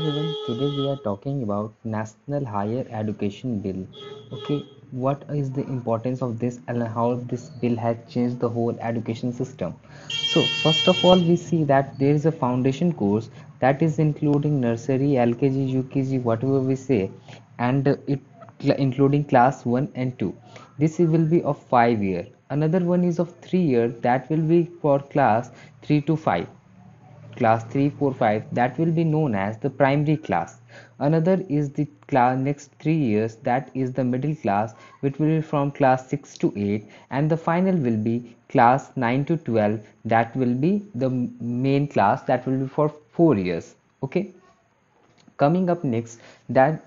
everyone, today we are talking about National Higher Education Bill. Okay, what is the importance of this and how this bill has changed the whole education system? So, first of all, we see that there is a foundation course that is including nursery, LKG, UKG, whatever we say, and including class 1 and 2. This will be of 5 year. Another one is of 3 year that will be for class 3 to 5, class 3, 4, 5, that will be known as the primary class. Another is the class next 3 years, that is the middle class, which will be from class 6 to 8, and the final will be class 9 to 12, that will be the main class, that will be for 4 years. Okay, coming up next, that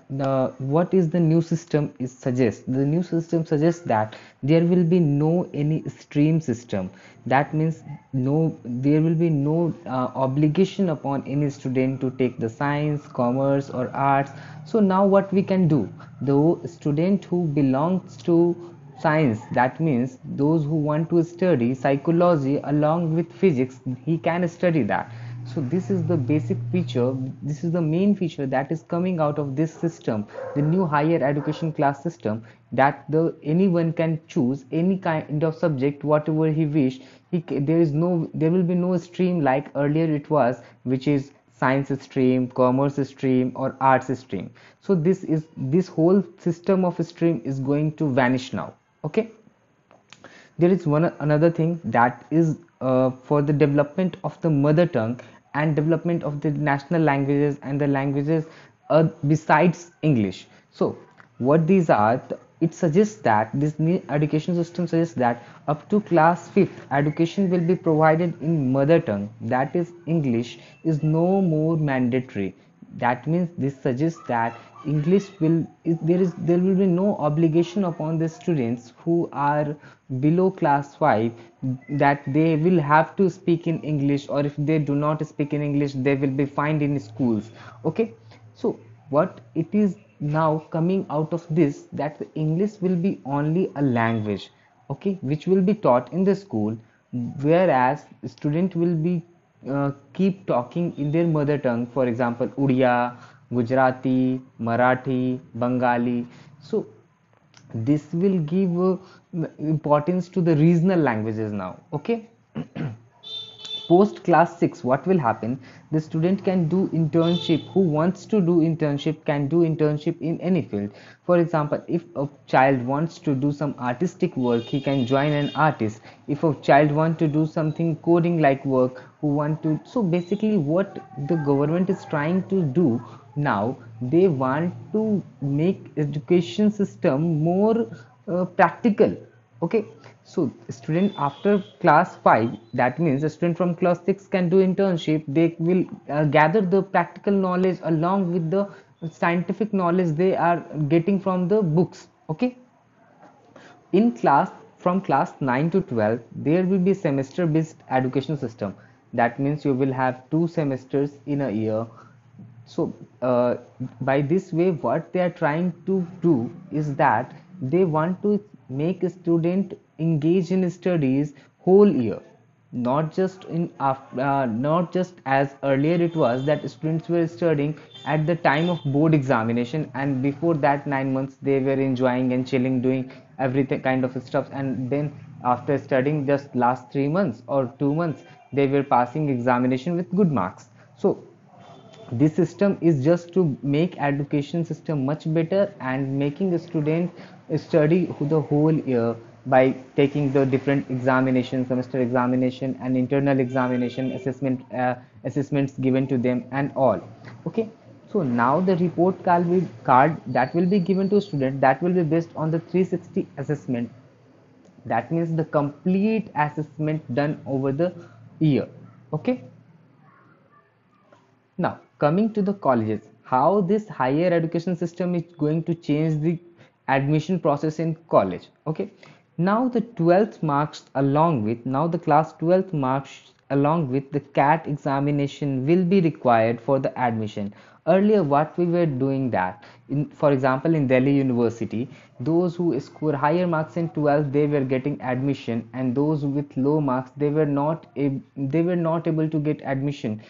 what is the new system is suggests, the new system suggests that there will be no any stream system. That means no, there will be no obligation upon any student to take the science, commerce or arts. So now what we can do, the student who belongs to science, that means those who want to study psychology along with physics, he can study that. So this is the basic feature, this is the main feature that is coming out of this system, the new higher education class system, that the anyone can choose any kind of subject whatever he wish. There is no, there will be no stream like earlier it was, which is science stream, commerce stream or arts stream. So this whole system of stream is going to vanish now. Okay, there is one another thing, that is for the development of the mother tongue and development of the national languages and the languages besides English. So what these are, it suggests that this new education system suggests that up to class 5th education will be provided in mother tongue, that is English, is no more mandatory. That means this suggests that English will there will be no obligation upon the students who are below class 5, that they will have to speak in English, or if they do not speak in English they will be fined in schools. Okay, so what it is now coming out of this, that the English will be only a language, okay, which will be taught in the school, whereas student will be keep talking in their mother tongue, for example Udiya, Gujarati, Marathi, Bengali. So this will give importance to the regional languages now. Okay, post class 6 what will happen, the student can do internship, who wants to do internship can do internship in any field. For example, if a child wants to do some artistic work, he can join an artist. If a child want to do something coding like work, who want to, so basically what the government is trying to do now, they want to make education system more practical. Okay, so student after class 5, that means a student from class 6 can do internship, they will gather the practical knowledge along with the scientific knowledge they are getting from the books. Okay, in class from class 9 to 12 there will be semester based education system. That means you will have 2 semesters in a year. So by this way what they are trying to do is that they want to make a student engage in studies whole year, not just not just as earlier it was that students were studying at the time of board examination, and before that 9 months they were enjoying and chilling doing everything kind of stuff, and then after studying just last 3 months or 2 months they were passing examination with good marks. So this system is just to make education system much better and making the student study the whole year by taking the different examination, semester examination and internal examination, assessments given to them and all. Okay, so now the report card that will be given to student, that will be based on the 360 assessment. That means the complete assessment done over the year. Okay, now, coming to the colleges, how this higher education system is going to change the admission process in college. Okay, now the 12th marks along with, now the class 12th marks along with the CAT examination will be required for the admission. Earlier, what we were doing that, for example, in Delhi University, those who score higher marks in 12th they were getting admission, and those with low marks they were not able to get admission.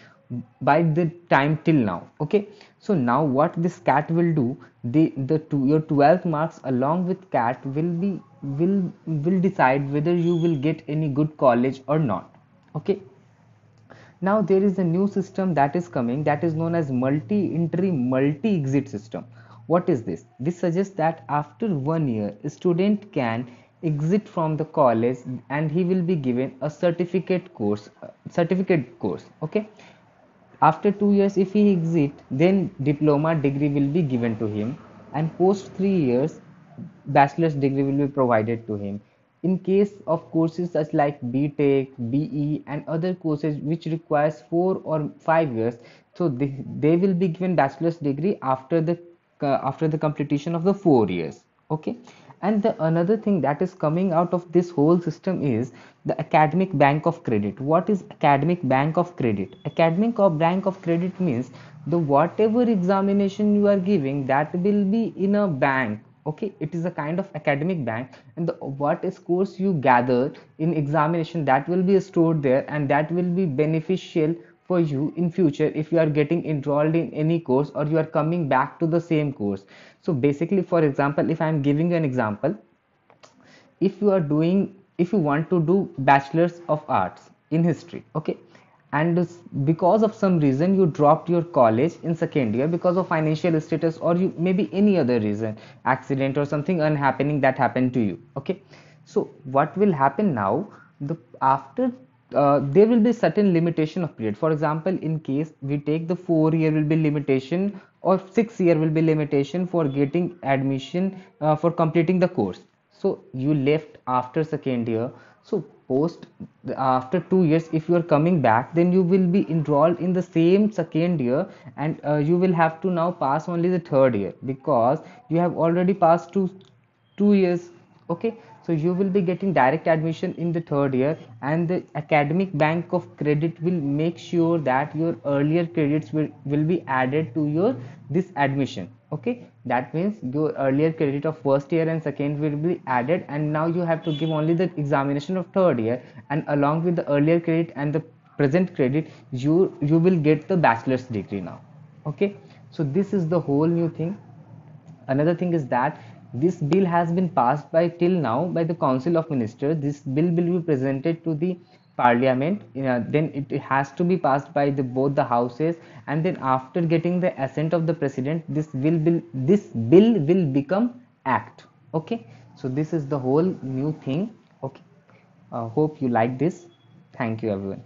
by the time till now. Okay, so now what this cat will do, your 12th marks along with cat will decide whether you will get any good college or not. Okay, now there is a new system that is coming, that is known as multi-entry multi-exit system. What is this? This suggests that after 1 year, a student can exit from the college and he will be given a certificate course. Okay. After 2 years, if he exit, then diploma degree will be given to him, and post 3 years, bachelor's degree will be provided to him. In case of courses such like BTech, BE, and other courses which requires 4 or 5 years, so they will be given bachelor's degree after the completion of the 4 years. Okay, and the another thing that is coming out of this whole system is the academic bank of credit. What is academic bank of credit? Academic of bank of credit means the whatever examination you are giving, that will be in a bank. Okay, it is a kind of academic bank, and the what scores you gather in examination, that will be stored there, and that will be beneficial for you in future if you are getting enrolled in any course or you are coming back to the same course. So basically, for example, if I am giving you an example, if you want to do bachelor's of arts in history, okay, and because of some reason you dropped your college in second year because of financial status, or you maybe any other reason, accident or something unhappening that happened to you. Okay, so what will happen now, the after there will be certain limitation of period. For example, in case we take the 4 year will be limitation, or 6 year will be limitation for getting admission, for completing the course. So you left after second year, so post after 2 years, if you are coming back, then you will be enrolled in the same second year, and you will have to now pass only the third year because you have already passed 2 years. Okay, so you will be getting direct admission in the third year, and the academic bank of credit will make sure that your earlier credits will be added to your this admission. Okay, that means your earlier credit of first year and second will be added, and now you have to give only the examination of third year, and along with the earlier credit and the present credit, you will get the bachelor's degree now. Okay, so this is the whole new thing. Another thing is that this bill has been passed by till now by the Council of Ministers. This bill will be presented to the Parliament. Then it has to be passed by both the houses, and then after getting the assent of the President, this bill will become act. Okay, so this is the whole new thing. Okay, hope you like this. Thank you, everyone.